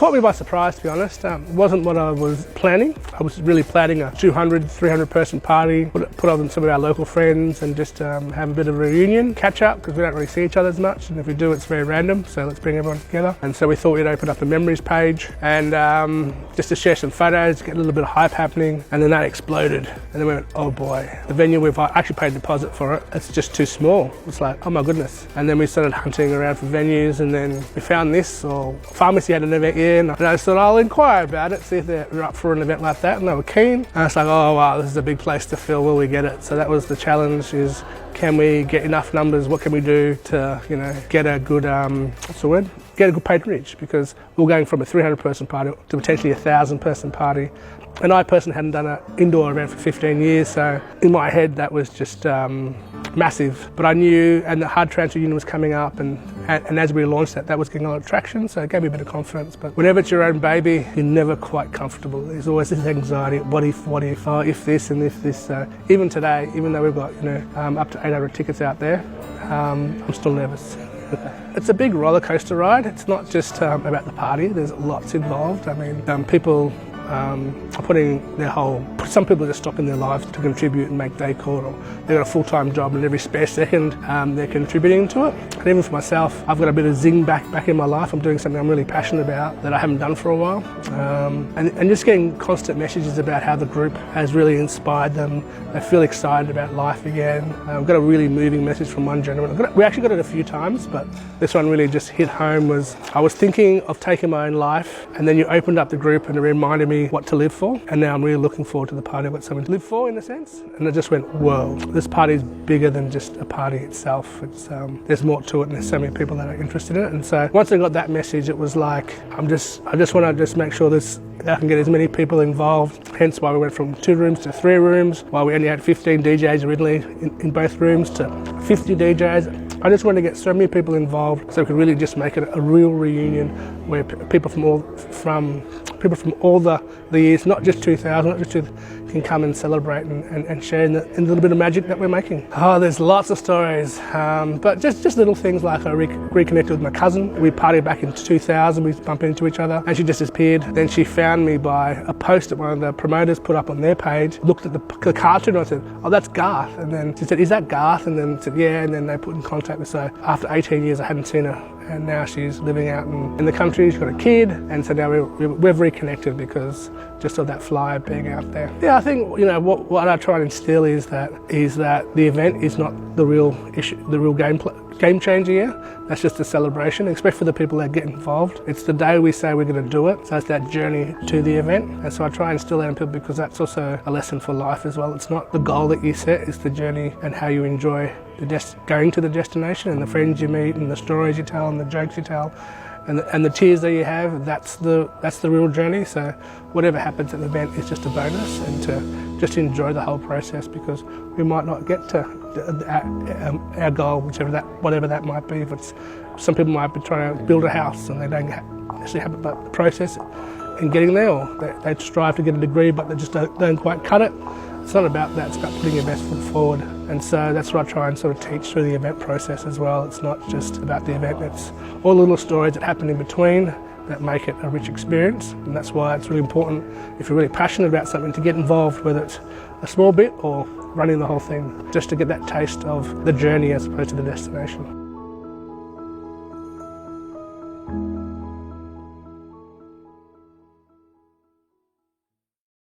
caught me by surprise, to be honest. It wasn't what I was planning. I was really planning a 200, 300 person party, put on some of our local friends and just have a bit of a reunion, catch up, because we don't really see each other as much, and if we do, it's very random, so let's bring everyone together. And so we thought we'd open up the memories page and just to share some photos, get a little bit of hype happening, and then that exploded. And then we went, oh boy, the venue, we've actually paid a deposit for it, it's just too small. It's like, oh my goodness. And then we started hunting around for venues, and then we found this, or Pharmacy had an event here, and I just thought I'll inquire about it, see if they're up for an event like that, and they were keen. And it's like, oh wow, this is a big place to fill, will we get it? So that was the challenge, is can we get enough numbers, what can we do to, you know, get a good, what's the word? Get a good patronage, because we're going from a 300 person party to potentially a 1,000 person party. And I personally hadn't done an indoor event for 15 years, so in my head that was just massive. But I knew, and the hard transfer union was coming up, and as we launched that was getting a lot of traction, so it gave me a bit of confidence. But whenever it's your own baby, you're never quite comfortable. There's always this anxiety, what if, oh, if this and if this. Even today, even though we've got, you know, up to 800 tickets out there, I'm still nervous. It's a big roller coaster ride. It's not just about the party, there's lots involved. I mean, people are putting their whole, some people are just stopping their lives to contribute and make decor, or they've got a full-time job and every spare second they're contributing to it. And even for myself, I've got a bit of zing back in my life. I'm doing something I'm really passionate about that I haven't done for a while. And just getting constant messages about how the group has really inspired them. They feel excited about life again. I've got a really moving message from one gentleman. We actually got it a few times, but this one really just hit home. I was thinking of taking my own life, and then you opened up the group and it reminded me what to live for, and now I'm really looking forward to the party. I've got something to live for, in a sense. And I just went, whoa, this party is bigger than just a party itself. It's there's more to it, and there's so many people that are interested in it. And so once I got that message, it was like, I just want to make sure I can get as many people involved. Hence why we went from 2 rooms to 3 rooms, while we only had 15 DJs originally in both rooms to 50 DJs. I just wanted to get so many people involved so we could really just make it a real reunion where people from all the years, not just 2000, can come and celebrate and share in the little bit of magic that we're making. Oh, there's lots of stories, but just little things like I reconnected with my cousin. We partied back in 2000, we bumped into each other, and she just disappeared. Then she found me by a post that one of the promoters put up on their page, looked at the cartoon, and I said, oh, that's Garth. And then she said, is that Garth? And then said, yeah, and then they put in contact with her. So after 18 years, I hadn't seen her. And now she's living out in the country, she's got a kid, and so now we've reconnected because just of that flyer being out there. Yeah, I think, you know, what I try and instill is that the event is not the real issue, the real game changer here. That's just a celebration, especially for the people that get involved. It's the day we say we're going to do it, so it's that journey to the event. And so I try and instill that in people because that's also a lesson for life as well. It's not the goal that you set, it's the journey and how you enjoy going to the destination, and the friends you meet, and the stories you tell, and the jokes you tell, and the tears that you have. That's the real journey. So whatever happens at the event is just a bonus, and to just enjoy the whole process, because we might not get to our goal, whatever that might be. If it's, some people might be trying to build a house and they don't actually have the process in getting there, or they strive to get a degree but they just don't quite cut it. It's not about that, it's about putting your best foot forward. And so that's what I try and sort of teach through the event process as well. It's not just about the event, it's all the little stories that happen in between that make it a rich experience. And that's why it's really important, if you're really passionate about something, to get involved, whether it's a small bit or running the whole thing, just to get that taste of the journey as opposed to the destination.